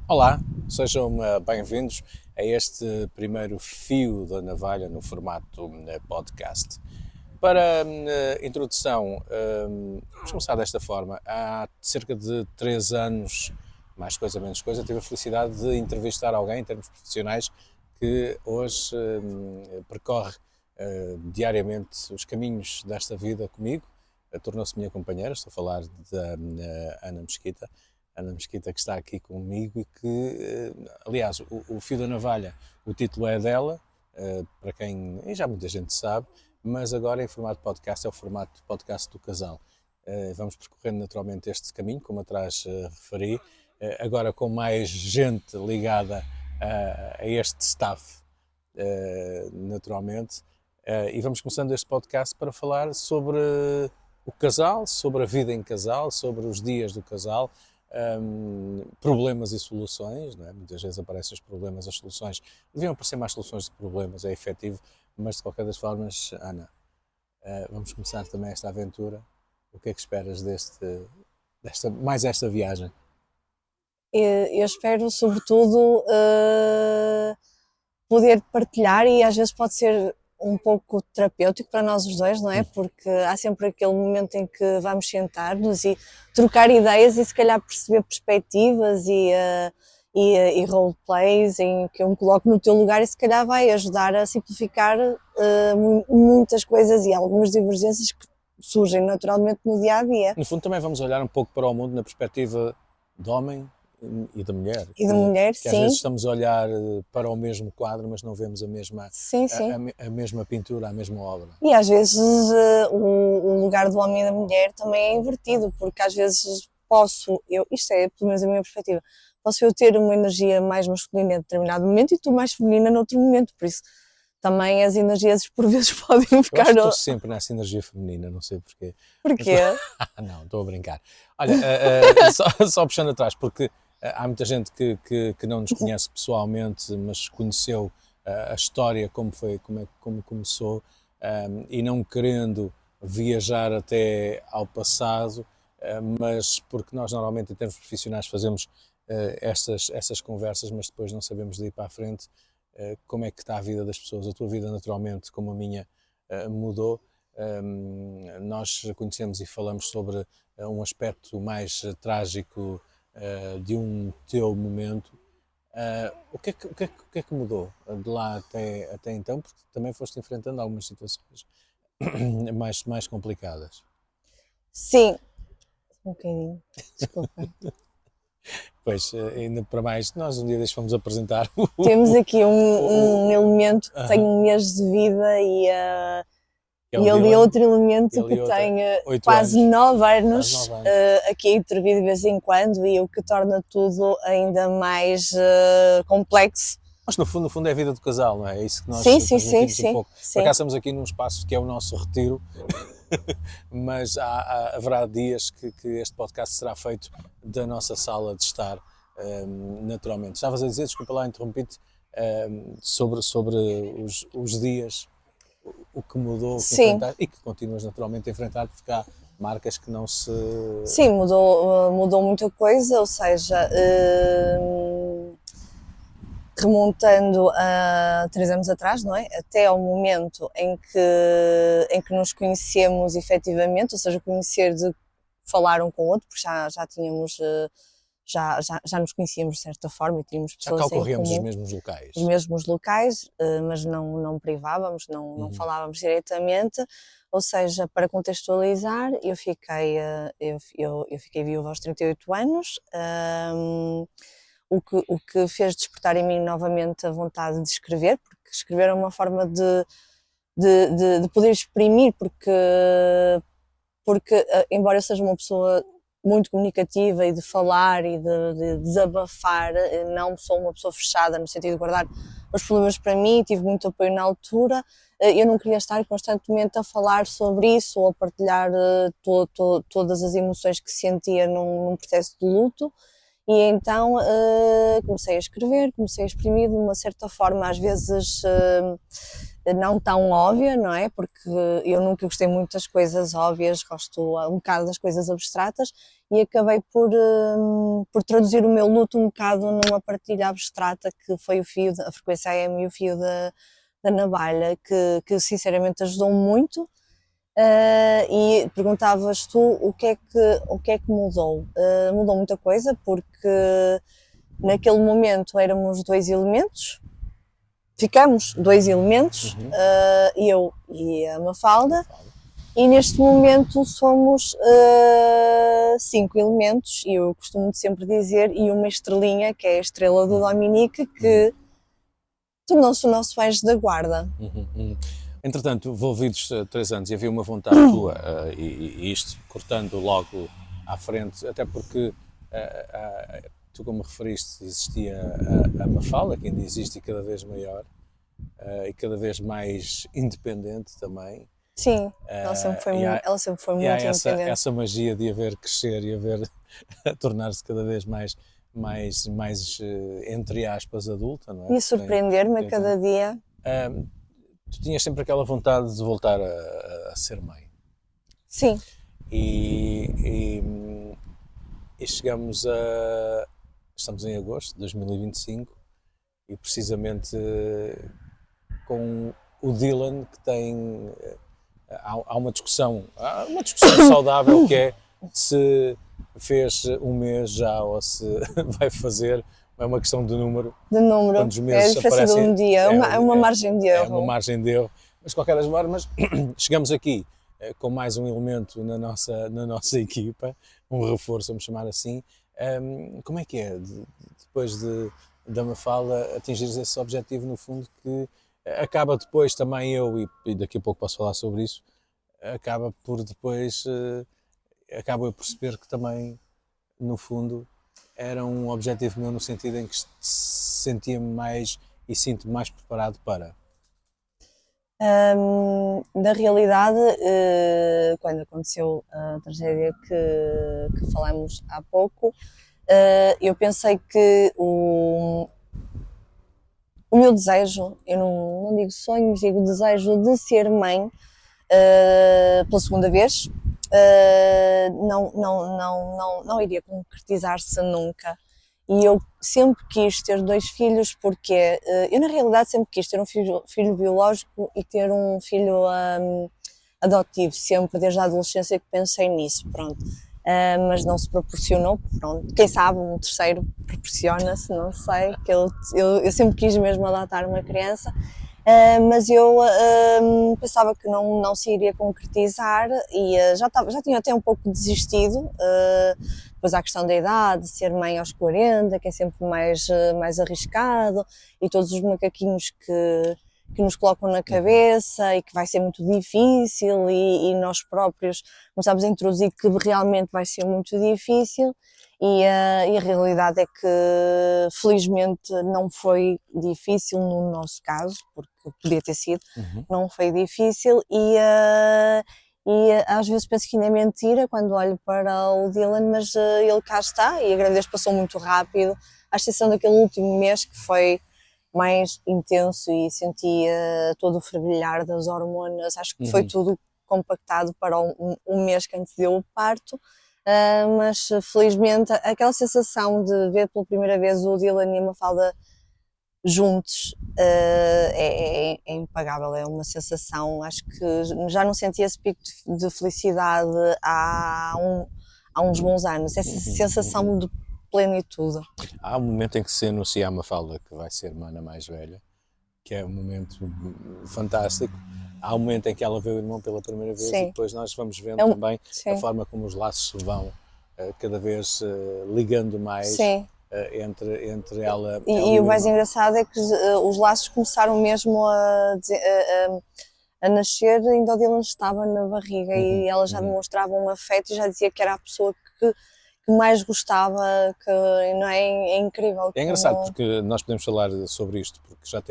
Olá, sejam bem-vindos a este primeiro fio da navalha no formato podcast. Para introdução, vamos começar desta forma. Há cerca de 3 anos, mais coisa menos coisa, tive a felicidade de entrevistar alguém em termos profissionais que hoje percorre diariamente os caminhos desta vida comigo. Tornou-se minha companheira, estou a falar da Ana Mesquita. Ana Mesquita, que está aqui comigo e que, aliás, o Fio da Navalha, o título é dela, para quem e já muita gente sabe, mas agora em formato podcast é o formato de podcast do casal. Vamos percorrendo naturalmente este caminho, como atrás referi, agora com mais gente ligada a este staff, naturalmente, e vamos começando este podcast para falar sobre o casal, sobre a vida em casal, sobre os dias do casal, problemas e soluções, não é? Muitas vezes aparecem os problemas, as soluções, deviam aparecer mais soluções de problemas, é efetivo, mas de qualquer das formas, Ana, vamos começar também esta aventura. O que é que esperas mais esta viagem? Eu espero, sobretudo, poder partilhar e às vezes pode ser um pouco terapêutico para nós os dois, não é? Porque há sempre aquele momento em que vamos sentar-nos e trocar ideias e se calhar perceber perspectivas e roleplays em que eu me coloco no teu lugar e se calhar vai ajudar a simplificar muitas coisas e algumas divergências que surgem naturalmente no dia a dia. No fundo, também vamos olhar um pouco para o mundo na perspectiva do homem e da mulher. E da mulher, que às vezes sim. estamos a olhar para o mesmo quadro, mas não vemos a mesma, Sim, sim. a mesma pintura, a mesma obra. E às vezes o lugar do homem e da mulher também é invertido, porque às vezes isto é pelo menos a minha perspectiva, posso eu ter uma energia mais masculina em determinado momento e tu mais feminina noutro momento, por isso também as energias por vezes podem Eu ficar... acho que estou sempre nessa energia feminina, não sei porquê. Porquê? Não, estou a brincar. Olha, só puxando atrás, porque há muita gente que não nos conhece pessoalmente, mas conheceu a história, como começou, e não querendo viajar até ao passado, mas porque nós normalmente em termos profissionais fazemos essas conversas, mas depois não sabemos de ir para a frente. Como é que está a vida das pessoas? A tua vida, naturalmente, como a minha, mudou. Nós conhecemos e falamos sobre um aspecto mais trágico de um teu momento. O que é que mudou de lá até então? Porque também foste enfrentando algumas situações mais complicadas. Sim, um bocadinho, desculpa. Pois, ainda para mais, nós um dia fomos apresentar Temos aqui um elemento que tem Aham. um mês de vida e ali Dylan, outro elemento ele que e outra, tem 8 quase anos, 9 quase anos 9 anos. aqui a intervir de vez em quando e o que torna tudo ainda mais complexo. Mas no fundo é a vida do casal, não é? É isso que nós Sim, sim, sim, transmitimos um sim, pouco. Por sim. acaso estamos aqui num espaço que é o nosso retiro, mas haverá dias que este podcast será feito da nossa sala de estar, naturalmente. Estavas a dizer, desculpa lá, interrompi-te, sobre os dias, o que mudou, o que Sim, enfrentaste e que continuas naturalmente a enfrentar, porque há marcas que não se... sim, mudou muita coisa, ou seja, remontando a 3 anos atrás, não é? Até ao momento em que nos conhecemos efetivamente, ou seja, conhecer de falar um com o outro, porque já tínhamos, já nos conhecíamos de certa forma e tínhamos Já cá pessoas em ocorremos os comum, mesmos locais. os mesmos locais, mas não privávamos, não falávamos diretamente, ou seja, para contextualizar, eu fiquei viúva aos 38 anos, o que fez despertar em mim novamente a vontade de escrever, porque escrever é uma forma de poder exprimir, porque embora eu seja uma pessoa muito comunicativa e de falar e de desabafar, não sou uma pessoa fechada no sentido de guardar os problemas para mim, tive muito apoio na altura, eu não queria estar constantemente a falar sobre isso ou a partilhar todas as emoções que sentia num processo de luto. E então comecei a escrever, comecei a exprimir de uma certa forma, às vezes não tão óbvia, não é? Porque eu nunca gostei muito das coisas óbvias, gosto um bocado das coisas abstratas e acabei por traduzir o meu luto um bocado numa partilha abstrata que foi o fio, a frequência AM e o fio da navalha, que sinceramente ajudou muito. E perguntavas tu o que é que mudou? Mudou muita coisa porque naquele momento éramos dois elementos, ficamos dois elementos, eu e a Mafalda, e neste momento somos 5 elementos, e eu costumo sempre dizer, e uma estrelinha, que é a estrela do Dominique, que tornou-se o nosso anjo da guarda. Entretanto, envolvidos 3 anos e havia uma vontade tua, e isto cortando logo à frente, até porque tu, como referiste, existia a Mafalda, que ainda existe e cada vez maior, e cada vez mais independente também. Sim, ela sempre foi E há muito independente. essa magia de a ver crescer e a ver tornar-se cada vez mais, entre aspas, adulta, não é? E surpreender-me a cada dia. Tu tinhas sempre aquela vontade de voltar a ser mãe. Sim. E chegamos a... Estamos em agosto de 2025 e precisamente com o Dylan que tem... Há uma discussão saudável que é se fez um mês já ou se vai fazer. É uma questão de número. De número. Quando os meses é a diferença de um dia, é uma margem de erro. É uma margem de erro. Mas de qualquer das formas, chegamos aqui com mais um elemento na nossa equipa, um reforço, vamos chamar assim. Como é que é, depois da Mafalda, atingir esse objetivo, no fundo, que acaba depois também e daqui a pouco posso falar sobre isso, acaba por depois, acabo a perceber que também, no fundo, era um objetivo meu no sentido em que sentia-me mais e sinto-me mais preparado para. Na realidade, quando aconteceu a tragédia que falamos há pouco, eu pensei que o meu desejo, eu não digo sonho, mas digo desejo de ser mãe pela segunda vez, não iria concretizar-se nunca. E eu sempre quis ter 2 filhos porque eu na realidade sempre quis ter um filho biológico e ter um filho adotivo, sempre desde a adolescência que pensei nisso, pronto. Mas não se proporcionou, pronto. Quem sabe um terceiro proporciona-se, não sei, que eu sempre quis mesmo adotar uma criança. Mas eu pensava que não se iria concretizar e já tinha até um pouco desistido. Depois há a questão da idade, ser mãe aos 40, que é sempre mais arriscado, e todos os macaquinhos que nos colocam na cabeça e que vai ser muito difícil e nós próprios começamos a introduzir que realmente vai ser muito difícil. E a realidade é que felizmente não foi difícil no nosso caso, porque podia ter sido, não foi difícil e às vezes penso que ainda é mentira quando olho para o Dylan, mas ele cá está e a gravidez passou muito rápido, à exceção daquele último mês que foi mais intenso e senti todo o fervilhar das hormonas, acho que foi tudo compactado para um mês que antecedeu o parto. Mas felizmente aquela sensação de ver pela primeira vez o Dylan e a Mafalda juntos é impagável, é uma sensação, acho que já não senti esse pico de felicidade há uns bons anos, essa sensação de plenitude. Há um momento em que se anuncia a Mafalda que vai ser mana mais velha, que é um momento fantástico. Há um momento em que ela vê o irmão pela primeira vez. Sim. E depois nós vamos vendo também sim. A forma como os laços se vão cada vez ligando mais entre ela e o mais engraçado é que os laços começaram mesmo a nascer, ainda o Dylan estava na barriga e ela já demonstrava um afeto e já dizia que era a pessoa que mais gostava, que não é incrível. É engraçado porque nós podemos falar sobre isto, porque já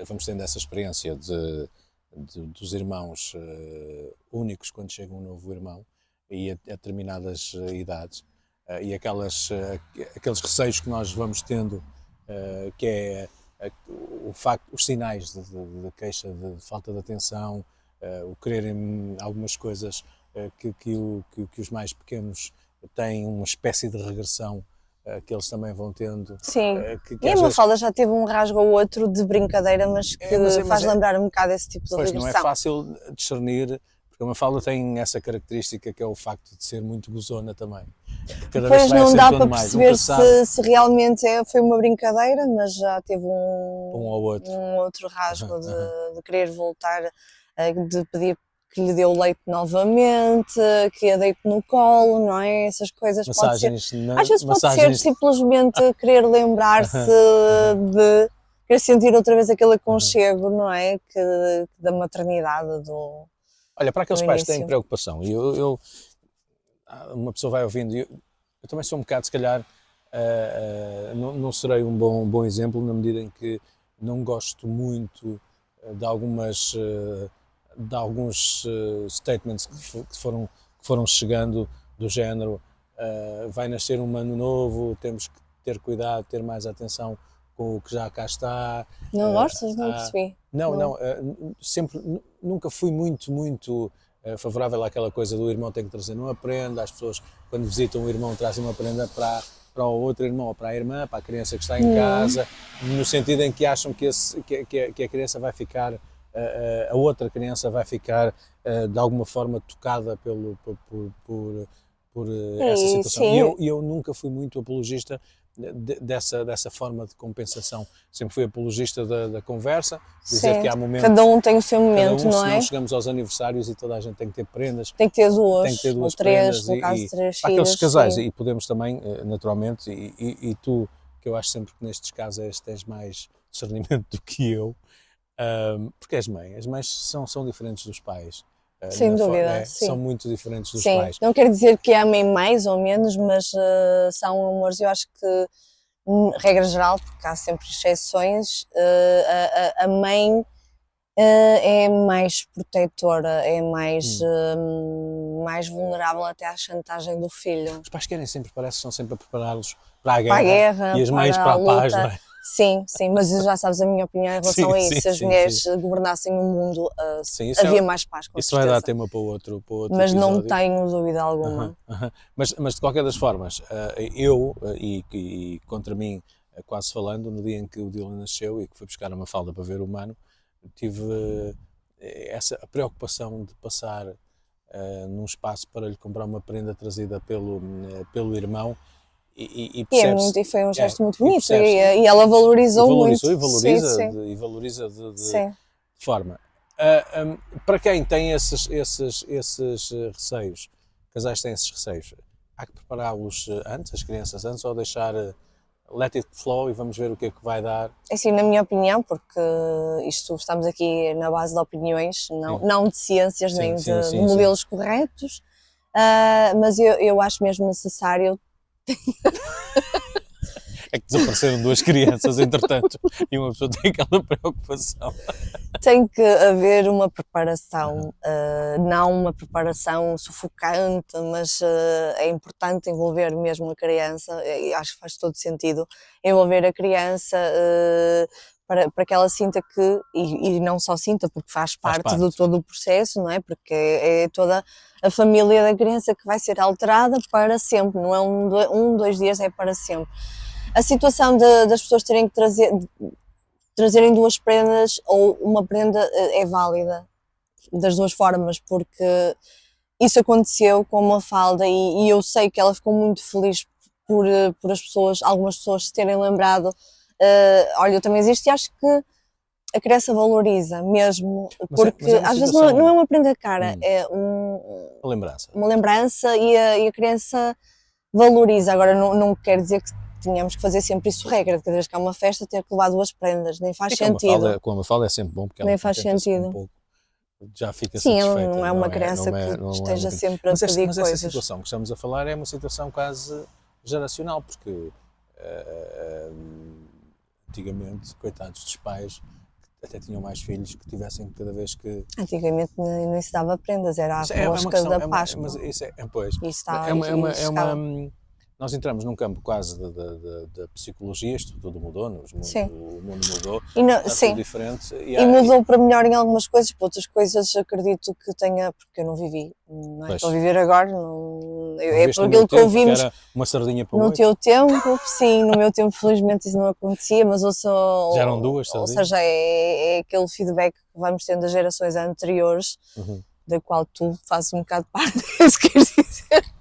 vamos tendo essa experiência dos irmãos únicos quando chega um novo irmão e a determinadas idades e aqueles receios que nós vamos tendo, que é o facto, os sinais de queixa, de falta de atenção, o quererem algumas coisas que os mais pequenos têm uma espécie de regressão que eles também vão tendo. Sim. Que E a às vezes, Mafalda já teve um rasgo ou outro de brincadeira, mas que faz lembrar um bocado esse tipo de pois não é regressão. fácil discernir, porque a Mafalda tem essa característica que é o facto de ser muito gozona também. Cada vez Depois vai não dá para acentuando mais, perceber nunca se sabe. se realmente foi uma brincadeira, mas já teve Um ou outro. um outro rasgo de querer voltar, de pedir que lhe dê o leite novamente, que a deite no colo, não é? Essas coisas pode ser. Às vezes pode ser simplesmente querer lembrar-se de querer sentir outra vez aquele aconchego, não é? Da maternidade, do. Olha, para aqueles do pais que têm início. preocupação, e uma pessoa vai ouvindo, eu também sou um bocado, se calhar, não serei um bom exemplo na medida em que não gosto muito de alguns statements que foram chegando do género vai nascer um ano novo, temos que ter cuidado, ter mais atenção com o que já cá está. Não gostas? Não percebi. Não, sempre, nunca fui muito favorável àquela coisa do irmão tem que trazer uma prenda, as pessoas quando visitam o irmão trazem uma prenda para o outro irmão ou para a irmã, para a criança que está em casa, no sentido em que acham que a criança vai ficar, a outra criança vai ficar de alguma forma tocada por essa situação. E eu nunca fui muito apologista dessa forma de compensação. Sempre fui apologista da conversa, dizer que há momentos... Cada um tem o seu momento, não é? Senão chegamos aos aniversários e toda a gente tem que ter prendas. Tem que ter duas ou três, no caso de 3 filhos. Para aqueles casais, e podemos também, naturalmente, e tu, que eu acho sempre que nestes casos tens mais discernimento do que eu, porque és mãe. As mães são diferentes dos pais. Sem dúvida, sim. São muito diferentes dos pais. Não quer dizer que amem mais ou menos, mas são amores, eu acho que, regra geral, porque há sempre exceções, a mãe é mais protetora, é mais vulnerável até à chantagem do filho. Os pais querem sempre, parece que estão sempre a prepará-los para a guerra e as mães para a paz, não é? Sim, mas já sabes a minha opinião em relação a isso. Se as mulheres governassem o mundo, havia mais paz, com certeza. Isso vai dar tema para outro mas episódio. Não tenho dúvida alguma. Mas de qualquer das formas, eu, e contra mim, quase falando, no dia em que o Dylan nasceu e que fui buscar uma falda para ver o Mano, tive a preocupação de passar num espaço para lhe comprar uma prenda trazida pelo irmão. E foi um gesto muito bonito e ela valorizou muito. E valoriza de forma. Para quem tem esses receios, casais têm esses receios, há que prepará-los antes, as crianças antes, ou deixar let it flow e vamos ver o que é que vai dar? Assim, na minha opinião, porque estamos aqui na base de opiniões, não de ciências nem de modelos corretos, mas eu acho mesmo necessário. É que desapareceram 2 crianças, entretanto, e uma pessoa tem aquela preocupação. Tem que haver uma preparação, não uma preparação sufocante, mas é importante envolver mesmo a criança, e acho que faz todo sentido envolver a criança para que ela sinta que, e não só sinta, porque faz parte de todo o processo, não é? Porque é toda a família da criança que vai ser alterada para sempre, não é 2 dias, é para sempre. A situação das pessoas terem que trazerem 2 prendas ou uma prenda é válida das 2 formas, porque isso aconteceu com uma Mafalda e eu sei que ela ficou muito feliz por algumas pessoas se terem lembrado. Olha, eu também existo e acho que a criança valoriza mesmo, porque às vezes não é uma prenda cara, é uma lembrança e a criança valoriza. Agora não quer dizer que tínhamos que fazer sempre isso regra, de cada vez que há uma festa ter que levar 2 prendas, nem faz sentido. Com a Mafalda é sempre bom, porque ela nem faz sentido. Um pouco, já fica satisfeita. Sim, não é uma criança que esteja sempre a pedir coisas. Mas essa situação que estamos a falar é uma situação quase geracional, porque antigamente, coitados dos pais, até tinham mais filhos que tivessem cada vez que... Antigamente nem se dava prendas, era a rosca da Páscoa. Mas isso pois. Isso nós entramos num campo quase da psicologia, isto tudo mudou, Sim. o mundo mudou, E não- está sim. tudo diferente. E mudou para melhor em algumas coisas, para outras coisas acredito que tenha, porque eu não vivi, não é? Pois. Estou a viver agora, não, é Viveste por no meu aquilo que tempo, que ouvimos era uma sardinha para no oito, teu tempo, sim, no meu tempo felizmente isso não acontecia, mas já eram duas ou sardinhas. seja, é aquele feedback que vamos tendo das gerações anteriores, Uhum. da qual tu fazes um bocado parte, é isso que queres dizer.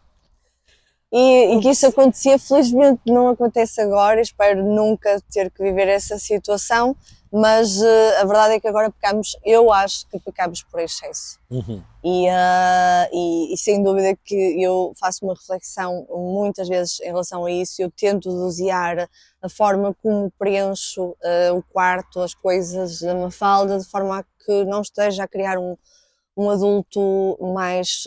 E que isso acontecia, felizmente não acontece agora, espero nunca ter que viver essa situação, mas a verdade é que agora pecamos, eu acho que pecamos por excesso. Uhum. E sem dúvida que eu faço uma reflexão muitas vezes em relação a isso, eu tento dosear a forma como preencho o quarto, as coisas da Mafalda, de forma a que não esteja a criar um adulto mais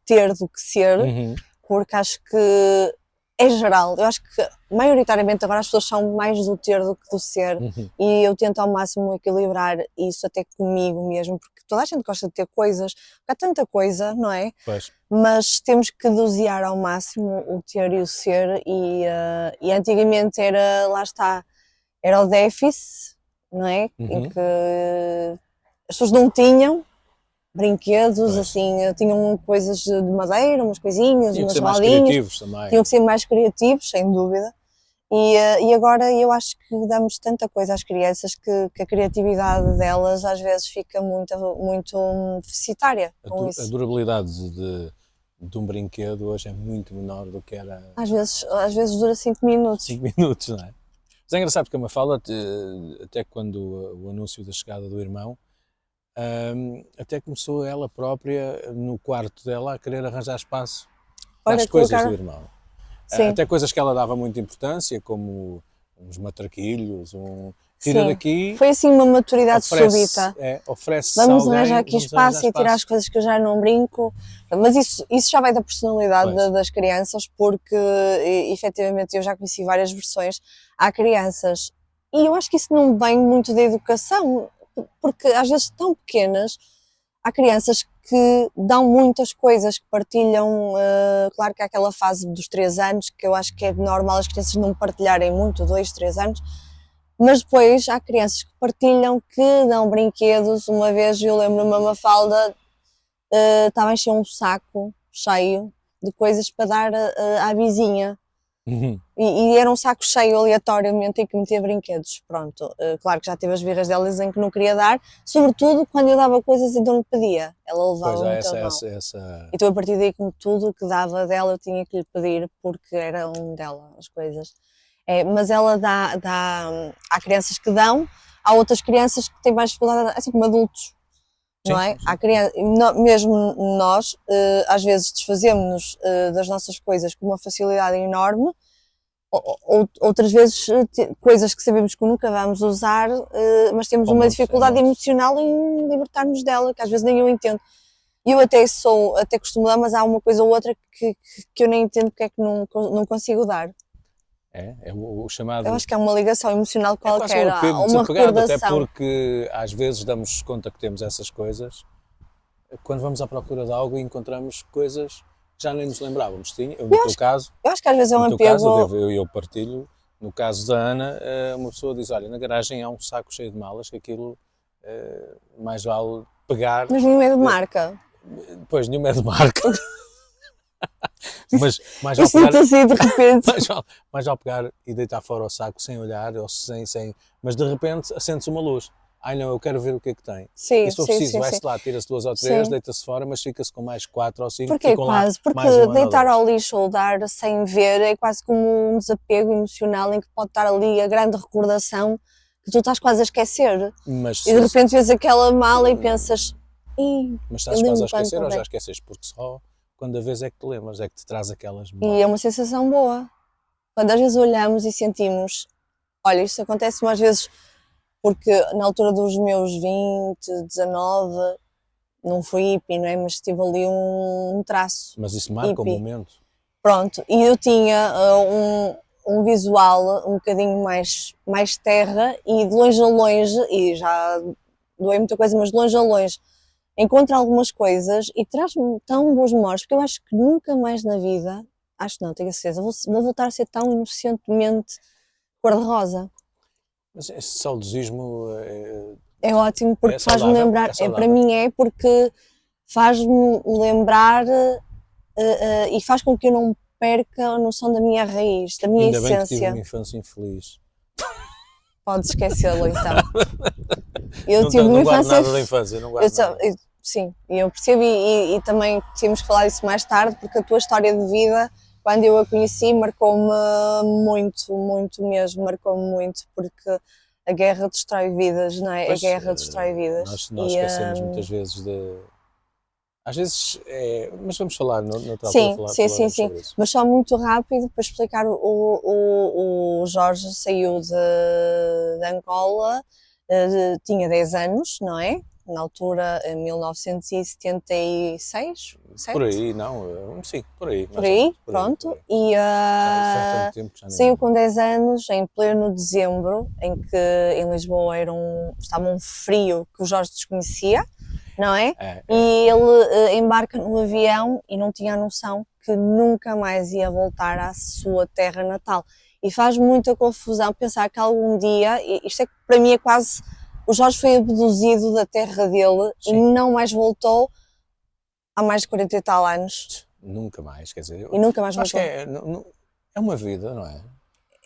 ter do que ser, Uhum. porque acho que é geral, eu acho que maioritariamente agora as pessoas são mais do ter do que do ser, Uhum. e eu tento ao máximo equilibrar isso até comigo mesmo, porque toda a gente gosta de ter coisas, porque há tanta coisa, não é? Pois. Mas temos que dosear ao máximo o ter e o ser, e antigamente era, lá está, era o déficit, não é? Em Uhum. que as pessoas não tinham brinquedos, Pois. assim, tinham coisas de madeira, umas coisinhas, Tinham que umas ser mais rodinhas, criativos também. tinham que ser mais criativos, sem dúvida. E agora eu acho que damos tanta coisa às crianças que a criatividade delas às vezes fica muito deficitária com A isso. durabilidade de um brinquedo hoje é muito menor do que era Às vezes dura 5 minutos. 5 minutos, não é? Mas é engraçado porque a Mafalda, até quando o anúncio da chegada do irmão, até começou ela própria, no quarto dela, a querer arranjar espaço para Para as coisas do colocar, irmão. sim, Até coisas que ela dava muita importância, como uns matraquilhos, tira sim. daqui, Foi assim uma maturidade súbita. oferece a Vamos arranjar alguém, aqui vamos arranjar espaço e tirar as espaço. coisas que eu já não brinco. Mas isso já vai da personalidade Pois. das crianças, porque efetivamente eu já conheci várias versões. Há crianças, e eu acho que isso não vem muito da educação, porque às vezes tão pequenas, há crianças que dão muitas coisas, que partilham. Claro que há aquela fase dos 3 anos, que eu acho que é normal as crianças não partilharem muito, 2, 3 anos. Mas depois há crianças que partilham, que dão brinquedos. Uma vez eu lembro-me, uma Mafalda estava a encher um saco cheio de coisas para dar à vizinha. Uhum. E era um saco cheio aleatoriamente em que metia brinquedos. Pronto, claro que já teve as birras delas em que não queria dar, sobretudo quando eu dava coisas e não lhe pedia. Ela Pois levava há muito a mal. essa. Então a partir daí, como tudo o que dava dela, eu tinha que lhe pedir porque eram dela as coisas. Mas ela há crianças que dão, há outras crianças que têm mais dificuldade, assim como adultos, não Sim, é? sim, sim. Há mesmo nós, às vezes desfazemos-nos das nossas coisas com uma facilidade enorme, outras vezes coisas que sabemos que nunca vamos usar, mas temos uma dificuldade emocional em libertar-nos dela, que às vezes nem eu entendo. E eu até costumo dar, mas há uma coisa ou outra que eu nem entendo porque é que não consigo dar. É o chamado. Eu acho que é uma ligação emocional É quase qualquer, um apego uma desapegado, até recordação. porque às vezes damos conta que temos essas coisas quando vamos à procura de algo e encontramos coisas que já nem nos lembrávamos. No teu caso, Eu acho que às vezes é um no teu caso, apego. eu partilho. No caso da Ana, uma pessoa diz: olha, na garagem há um saco cheio de malas, que aquilo mais vale pegar. Mas nenhum é de marca. Pois, nenhuma é de marca. Mas mais vale Isto pegar, assim de repente. mais vale pegar e deitar fora o saco sem olhar, ou sem. Mas de repente acende-se uma luz. Ai não, eu quero ver o que é que tem. Sim, E se for sim, preciso, sim, vai-se sim. lá, tira-se 2 ou 3, Sim. deita-se fora, mas fica-se com mais 4 ou 5, Porque é ficam lá quase, porque mais um ano ou deitar 2. ao lixo ou dar sem ver é quase como um desapego emocional em que pode estar ali a grande recordação que tu estás quase a esquecer. Mas, E de repente vês aquela mala e pensas, mas eu estás quase a lembro quando esquecer ou já comprei. esqueces? Porque só quando a vez é que te lembras, é que te traz aquelas E é memórias. uma sensação boa. Quando às vezes olhamos e sentimos, olha, isto acontece-me às vezes porque na altura dos meus 20, 19, não foi hippie, não é? Mas tive ali um traço Mas isso marca o hippie. momento. Pronto, e eu tinha um visual um bocadinho mais terra e de longe a longe, e já doei muita coisa, mas de longe a longe, encontro algumas coisas e traz-me tão boas memórias, porque eu acho que nunca mais na vida, acho que não, tenho a certeza, vou voltar a ser tão inocentemente cor-de-rosa. Mas esse saudosismo É ótimo porque faz-me saudável, lembrar, é para saudável. mim é porque faz-me lembrar e faz com que eu não perca a noção da minha raiz, da minha Ainda bem que tive essência. uma infância infeliz. Pode esquecê-lo então. Eu Não, tive uma não guardo infância. nada da infância, não Eu, guardo nada. sim, eu percebo e também temos que falar isso mais tarde porque a tua história de vida, quando eu a conheci, marcou-me muito, muito mesmo, marcou-me muito porque a guerra destrói vidas, não é? A Pois, guerra destrói vidas. nós esquecemos muitas vezes de. Às vezes, mas vamos falar, noutra altura Sim, sim, sim, falaremos sim. sobre isso. Mas só muito rápido para explicar, o Jorge saiu de Angola, tinha 10 anos, não é? Na altura, em 1976, Por certo? aí, não, sim, por aí, Por mais ou menos, aí, por aí, por pronto. aí. E Foi há tanto tempo que já nem saiu lembro. com 10 anos, em pleno dezembro, em que em Lisboa estava um frio que o Jorge desconhecia, não é? E ele embarca no avião e não tinha a noção que nunca mais ia voltar à sua terra natal. E faz muita confusão pensar que algum dia, isto é que para mim é quase, o Jorge foi abduzido da terra dele e Sim. não mais voltou há mais de 40 e tal anos. Nunca mais, quer dizer, E nunca mais eu acho que voltou. é uma vida, não é?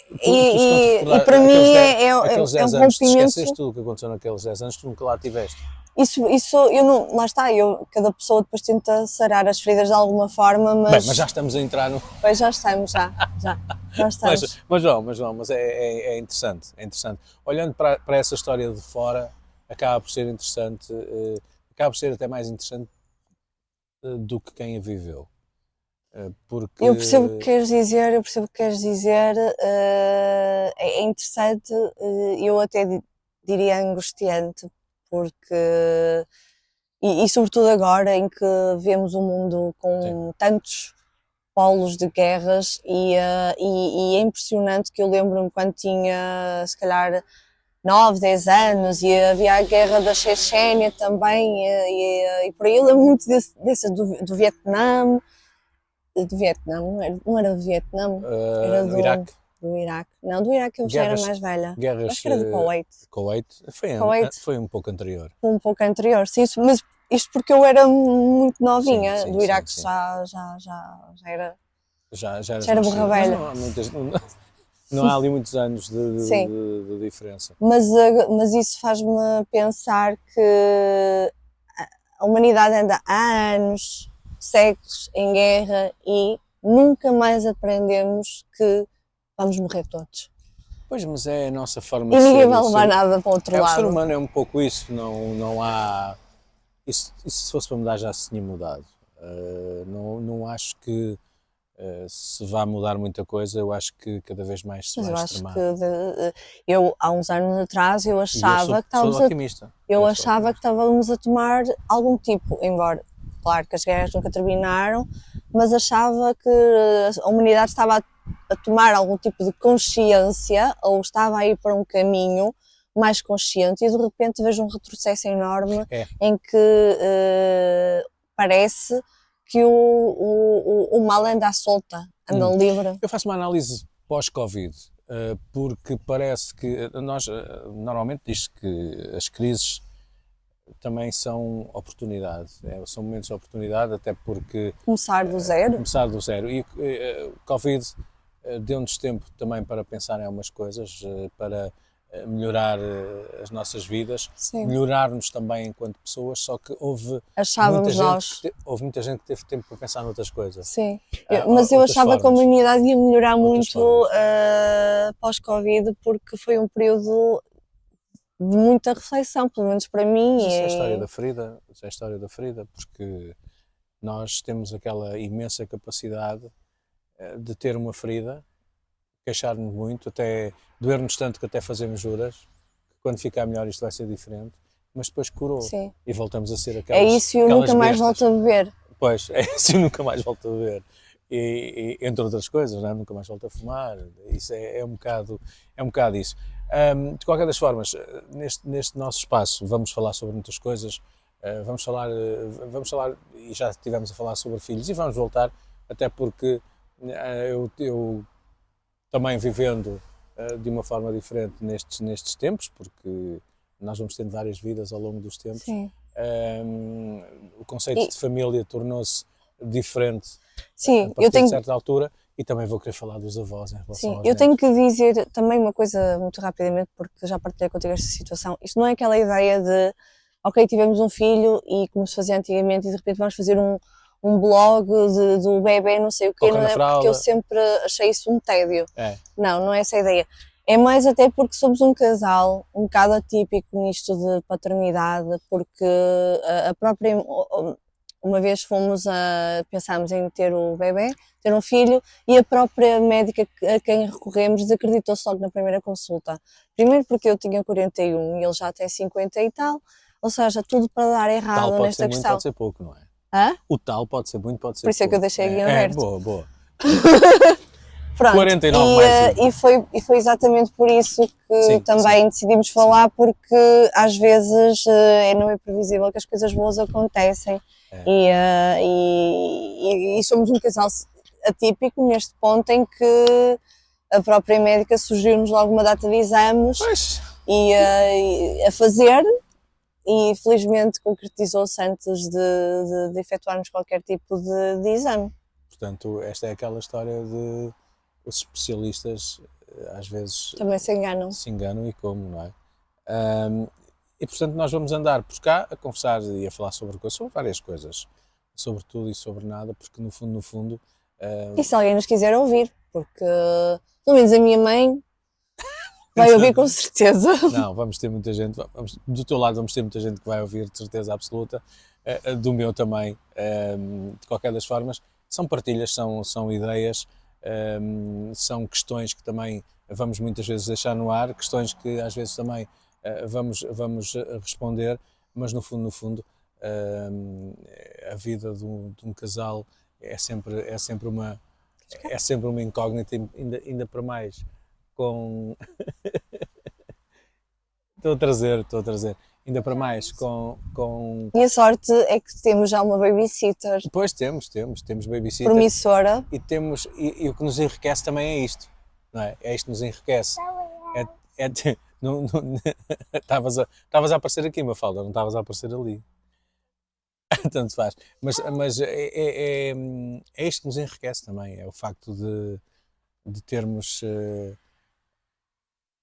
Tu se não te E recordar, para mim aqueles é um 10 anos, te rompimento. esqueceste tudo o que aconteceu naqueles 10 anos, tu nunca lá tiveste. Isso, eu não, lá está, cada pessoa depois tenta sarar as feridas de alguma forma, mas. Bem, mas já estamos a entrar no. Pois já estamos, já estamos. Mas é interessante, é interessante. Olhando para essa história de fora, acaba por ser interessante, acaba por ser até mais interessante do que quem a viveu. Porque. Eu percebo o que queres dizer, é interessante, eu até diria angustiante, porque. E sobretudo agora em que vemos o mundo com Sim. tantos polos de guerras e é impressionante que eu lembro-me quando tinha se calhar 9, 10 anos e havia a guerra da Chechênia também e por aí eu lembro muito desse do Vietnã, não era do Vietnã, era No Iraque, do Iraque, não, do Iraque eu já era guerras, mais velha, acho guerras que era do Kuwait, Kuwait, Kuwait foi um pouco anterior. um pouco anterior, sim, mas isto porque eu era muito Sim, novinha, sim, do sim, Iraque sim. já era. Já eras Já era burra nascido, mas velha. não há não há ali muitos anos Sim, de diferença. mas isso faz-me pensar que a humanidade anda há anos, séculos em guerra e nunca mais aprendemos que vamos morrer todos. Pois, mas é a nossa forma E de ninguém ser. vai levar nada para o outro O ser lado. humano é um pouco isso, não há. Isso se fosse para mudar já se tinha mudado. Não acho que se vá mudar muita coisa, eu acho que cada vez mais se Mas vai eu acho extremar. que eu há uns anos atrás eu E eu achava que sou estávamos otimista. eu Eu sou achava que otimista. estávamos a tomar algum tipo, embora, claro que as guerras nunca terminaram, mas achava que a humanidade estava a tomar algum tipo de consciência ou estava a ir para um caminho mais consciente e de repente vejo um retrocesso enorme É, em que parece que o mal anda à solta, anda livre. eu faço uma análise pós-Covid, porque parece que nós, normalmente diz que as crises também são oportunidade, são momentos de oportunidade, até porque Começar do zero. começar do zero. E o Covid deu-nos tempo também para pensar em algumas coisas, para melhorar as nossas vidas, Sim. melhorar-nos também enquanto pessoas, só que Achávamos nós. houve muita gente que teve tempo para pensar noutras coisas. Sim, Ah, mas eu outras achava que a formas. humanidade ia melhorar Outras muito formas. pós-Covid porque foi um período de muita reflexão, pelo menos para mim. Mas isso é a história da ferida, isso é a história da ferida, porque nós temos aquela imensa capacidade de ter uma ferida, queixar-nos muito, até doer-nos tanto que até fazemos juras, que quando ficar melhor isto vai ser diferente, mas depois curou Sim. e voltamos a ser É aquelas isso e eu aquelas nunca mais bestas. volto a beber. Pois, é isso, eu nunca mais volto a ver. Entre outras coisas, não é? Nunca mais volto a fumar. Isso é um bocado isso. De qualquer das formas, neste nosso espaço vamos falar sobre muitas coisas. Vamos falar, e já estivemos a falar sobre filhos e vamos voltar, até porque eu também vivendo de uma forma diferente nestes tempos, porque nós vamos tendo várias vidas ao longo dos tempos, Sim. O conceito de família tornou-se diferente a Sim, eu partir de tenho, certa altura, e também vou querer falar dos avós em relação sim, aos eu tenho netos. que dizer também uma coisa muito rapidamente, porque já partilhei contigo esta situação. Isto não é aquela ideia de, ok, tivemos um filho e como se fazia antigamente e de repente vamos fazer um blog do bebê, não sei o quê, Toca não na é? Porque eu fralda, sempre achei isso um tédio. é, Não, não é essa a ideia. É mais até porque somos um casal um bocado atípico nisto de paternidade, porque a própria. Uma vez pensámos em ter o bebê, ter um filho, e a própria médica a quem recorremos desacreditou-se logo na primeira consulta. Primeiro porque eu tinha 41 e ele já tem 50 e tal, ou seja, tudo para dar tal errado pode ser nesta muito, questão. pode ser pouco, não é? Hã? O tal pode ser muito, pode Por ser isso é que eu pouco. deixei aqui em aberto. Boa, boa. Pronto, 49 mais 5. e foi exatamente por isso que Sim, também sim. decidimos falar, porque às vezes não é previsível que as coisas boas acontecem É. e somos um casal atípico neste ponto em que a própria médica sugeriu-nos logo uma data de exames Pois, a fazer e felizmente concretizou-se antes de efetuarmos qualquer tipo de exame. portanto, esta é aquela história de os especialistas às vezes Também se enganam. se enganam e como, não é? Ahm, e portanto nós vamos andar por cá a conversar e a falar sobre várias coisas, sobre tudo e sobre nada, porque no fundo, E se alguém nos quiser ouvir, porque pelo menos a minha mãe vai ouvir com certeza. não, vamos ter muita gente, do teu lado vamos ter muita gente que vai ouvir, de certeza absoluta, do meu também, de qualquer das formas, são partilhas, são ideias, são questões que também vamos muitas vezes deixar no ar, questões que às vezes também vamos responder, mas no fundo, a vida de um casal é sempre uma incógnita, ainda para mais com estou a trazer. Ainda para mais com. E a sorte é que temos já uma babysitter Depois temos babysitter promissora. e o que nos enriquece também é isto, não é? É isto que nos enriquece. Estavas a aparecer aqui, Mafalda, não estavas a aparecer ali. Tanto faz. Mas é isto que nos enriquece também, é o facto de termos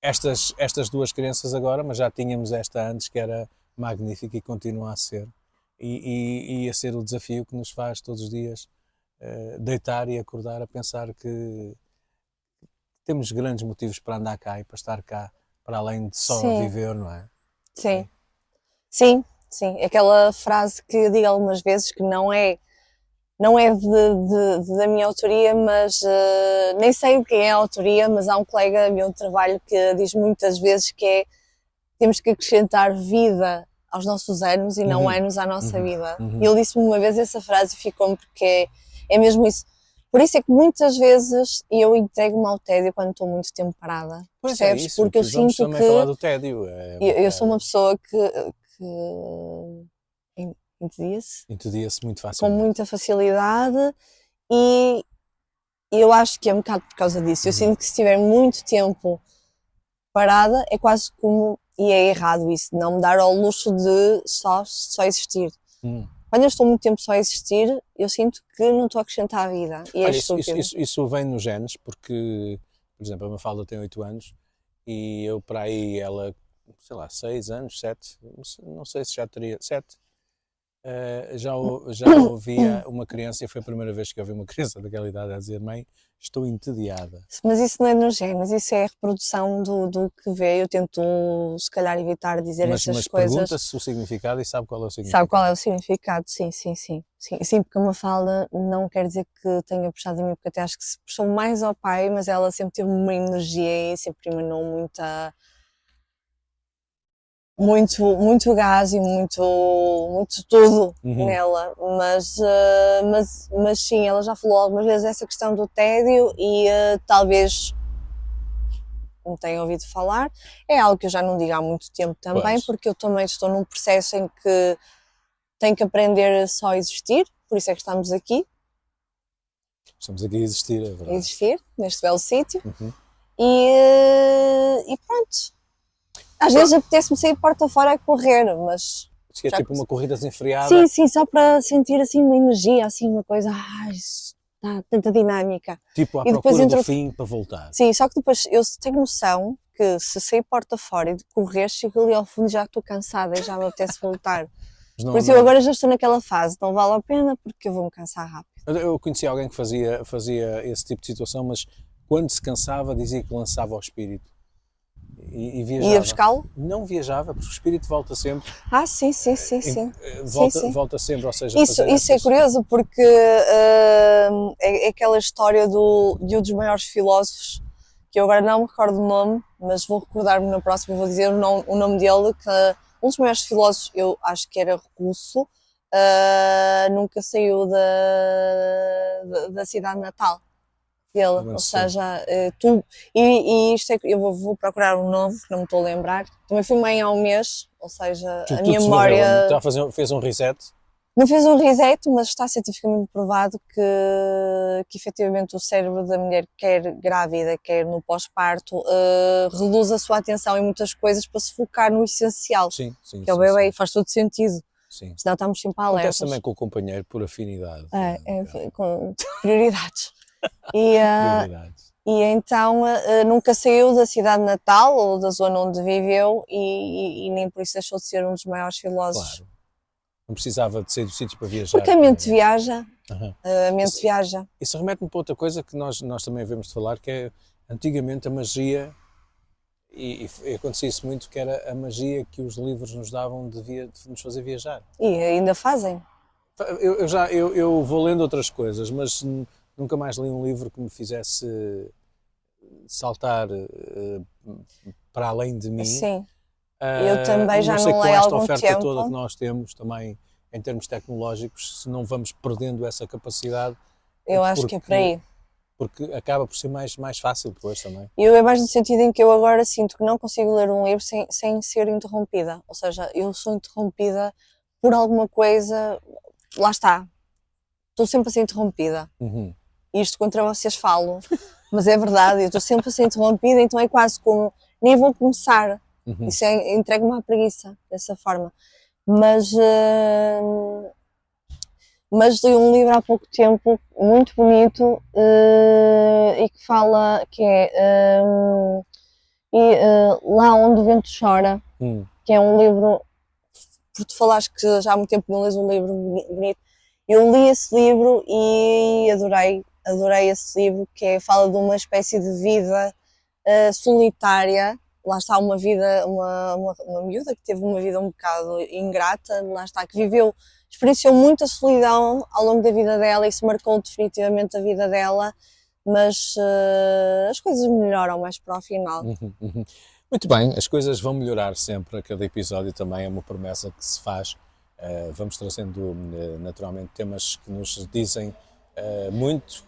estas duas crianças agora, mas já tínhamos esta antes que era magnífica e continua a ser. E a ser o desafio que nos faz todos os dias deitar e acordar a pensar que temos grandes motivos para andar cá e para estar cá, para além de só Sim, viver, não é? sim, sim, sim. Aquela frase que eu digo algumas vezes que não é da minha autoria, mas nem sei de quem é a autoria, mas há um colega meu de trabalho que diz muitas vezes que é temos que acrescentar vida aos nossos anos e não anos à nossa vida. E ele disse-me uma vez essa frase e ficou-me porque é mesmo isso. Por isso é que muitas vezes eu entrego-me ao tédio quando estou muito tempo parada. Pois é Percebes? isso, Porque eu vamos sinto também que falar do tédio. É um eu sou bocado, uma pessoa que entedia-se entedia-se muito com facilmente. muita facilidade e eu acho que é um bocado por causa disso. Eu sinto que se estiver muito tempo parada é quase como, e é errado isso, não me dar ao luxo de só existir. Hum. Quando eu estou muito tempo só a existir, eu sinto que não estou a acrescentar a vida e é Olha, estúpido. isso vem nos genes, porque, por exemplo, a Mafalda tem 8 anos e eu para aí ela, sei lá, 6 anos, 7, não sei se já teria, 7, já ouvia uma criança, e foi a primeira vez que eu ouvi uma criança daquela idade a dizer: mãe, estou entediada. Mas isso não é nos genes, isso é a reprodução do que vê. Eu tento, se calhar, evitar dizer essas Mas coisas. pergunta-se o significado e sabe qual é o Sabe qual é significado. o significado? Sim, sim, sim. Sim, porque a Mafalda não quer dizer que tenha puxado a mim, porque até acho que se puxou mais ao pai, mas ela sempre teve uma energia e sempre emanou muito gás e muito tudo Uhum. nela. Mas sim, ela já falou algumas vezes essa questão do tédio e talvez me tenha ouvido falar. É algo que eu já não digo há muito tempo também, Pois. porque eu também estou num processo em que tenho que aprender só a existir, por isso é que estamos aqui. Estamos aqui a existir, é a verdade. existir, neste belo sítio. Uhum. E pronto. Às vezes apetece-me sair porta fora a correr, mas Acho que é já tipo uma corrida desenfreada. sim, sim, só para sentir assim uma energia, assim uma coisa, tanta dinâmica. Tipo à E depois procura do entrou- fim para voltar. Sim, só que depois eu tenho noção que se sair porta fora e de correr, chego ali ao fundo e já estou cansada e já me apetece voltar. Mas não, Por isso eu agora já estou naquela fase, não vale a pena porque eu vou-me cansar rápido. Eu conheci alguém que fazia esse tipo de situação, mas quando se cansava dizia que lançava ao espírito e viajava. Ia buscá-lo? Não viajava, porque o espírito volta sempre. Sim, sim, sim, sim. Volta sempre, ou seja, Isso é essas... curioso porque é aquela história de um dos maiores filósofos, que eu agora não me recordo o nome, mas vou recordar-me na próxima, vou dizer o nome dele, que um dos maiores filósofos, eu acho que era russo, nunca saiu da cidade natal dele, ou seja, e isto eu vou procurar um nome, que não me estou a lembrar, também fui mãe há um mês, ou seja, a minha memória... Fez um reset? Não fez um reset, mas está cientificamente provado que efetivamente o cérebro da mulher, quer grávida, quer no pós-parto, reduz a sua atenção em muitas coisas para se focar no essencial, Sim, que é o bebê, e faz todo sentido, sim. senão estamos sempre Acontece alertas. também com o companheiro, por afinidade. Com prioridades. Prioridades. E então nunca saiu da cidade natal ou da zona onde viveu e nem por isso deixou de ser um dos maiores filósofos. Claro. Não precisava de sair do sítio para viajar. Porque a mente viaja. Uhum. A mente viaja. Isso remete-me para outra coisa que nós também havemos de falar, que é antigamente a magia, e acontecia isso muito, que era a magia que os livros nos davam de nos fazer viajar. E ainda fazem. Eu vou lendo outras coisas, mas nunca mais li um livro que me fizesse saltar para além de mim. Sim. Eu também já não leio há algum tempo. Com esta oferta toda que nós temos também em termos tecnológicos, se não vamos perdendo essa capacidade. Eu acho que é por aí. Porque acaba por ser mais fácil depois também. Eu é mais no sentido em que eu agora sinto que não consigo ler um livro sem ser interrompida. Ou seja, eu sou interrompida por alguma coisa, lá está. Estou sempre a ser interrompida. Uhum. Isto contra vocês falo, mas é verdade, eu estou sempre a ser interrompida, então é quase como, nem vou começar. Uhum. Isso entregue-me à preguiça, dessa forma. Mas li um livro há pouco tempo, muito bonito, e que fala, que é Lá Onde o Vento Chora, que é um livro, por tu falares que já há muito tempo não lês um livro bonito, eu li esse livro e adorei esse livro, que fala de uma espécie de vida solitária. Lá está uma miúda que teve uma vida um bocado ingrata, lá está, que experienciou muita solidão ao longo da vida dela, e isso marcou definitivamente a vida dela, mas as coisas melhoram mais para o final. Uhum. Muito bem, as coisas vão melhorar sempre, a cada episódio também é uma promessa que se faz. Vamos trazendo naturalmente temas que nos dizem muito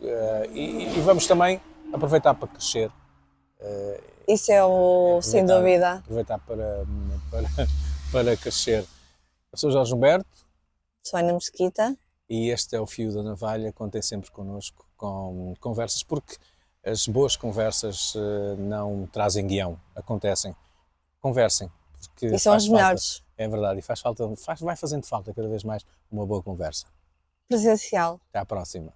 e vamos também aproveitar para crescer. Isso sem dúvida. Aproveitar para crescer. Eu sou Jorge Humberto. Sou Ana Mesquita. E este é o Fio da Navalha. Contem sempre connosco com conversas, porque as boas conversas não trazem guião, acontecem. Conversem. E são as melhores. É verdade, e vai fazendo falta cada vez mais uma boa conversa. Presencial. Até à próxima.